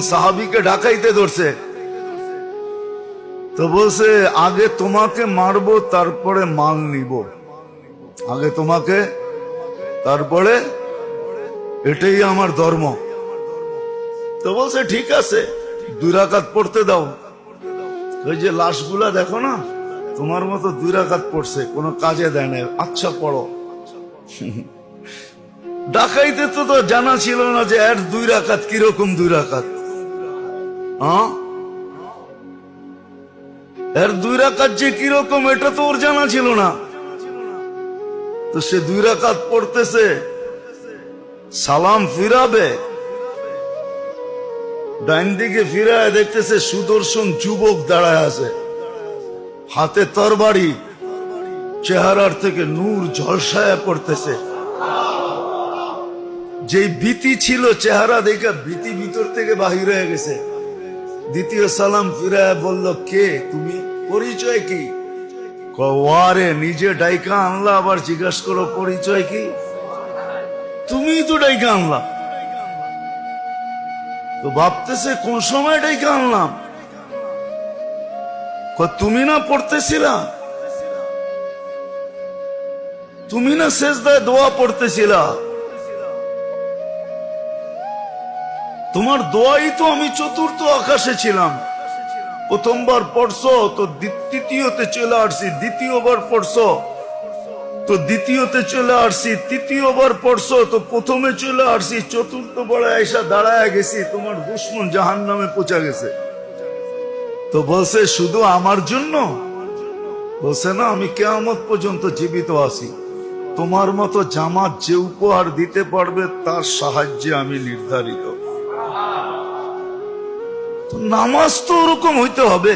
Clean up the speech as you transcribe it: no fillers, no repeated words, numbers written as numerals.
সাহাবীকে ডাকাইতে ধরছে, তো বলছে আগে তোমাকে মারবো তারপরে মাল নিব, আগে তোমাকে তারপরে, এটাই আমার ধর্ম। তো বলছে ঠিক আছে 2 রাকাত পড়তে দাও। ওই যে লাশগুলা দেখো না, তোমার মতো 2 রাকাত পড়ছে, কোনো কাজে দেয় না, আচ্ছা পড়ো। ডাকাইতে তো জানা ছিল না যে এর 2 রাকাত কিরকম 2 রাকাত, এর 2 রাকাত যে কিরকম এটা তো ওর জানা ছিল না। তো সে 2 রাকাত পড়তেছে, সালাম ফিরাবে, ডাইন দিকে ফিরায় দেখতেছে সুদর্শন যুবক দাঁড়ায় আছে, হাতে তরবারি, চেহারার থেকে নূর ঝলসায়া পড়তেছে। যে ভীতি ছিল চেহারা দেখে ভীতি ভিতর থেকে বাহির হয়ে গেছে। দ্বিতীয় সালাম ফিরায় বলল কে তুমি, পরিচয় কি? ওয়ারে নিজে ডাইকা আনলা, আবার জিজ্ঞাসা করো পরিচয় কি? তুমি তো ডাইকা আনলা। তো ভাবতেছে কোন সময় ডাইকা আনলাম, তুমি না পড়তেছিলা, তুমি না সেজদায় দোয়া পড়তেছিলা, তোমার দোয়াই তো আমি চতুর্থ আকাশে ছিলাম। প্রথমবার পড়ছো তো তৃতীয়তে চলে আসছি, দ্বিতীয়বার পড়ছো তো দ্বিতীয়তে চলে আসছি, তৃতীয়বার পড়ছো তো প্রথমে চলে আসছি, চতুর্থবার আয়সা দাঁড়ায় গেছি, তোমার দুশমন জাহান্নামে পৌঁছা গেছে। তো বলছে শুধু আমার জন্য? বলছে না, আমি কিয়ামত পর্যন্ত জীবিত আছি, তোমার মতো জামাত যে উপহার দিতে পারবে তার সাহায্যে আমি নির্ধারিত। নামাজ তো ওরকম হইতে হবে।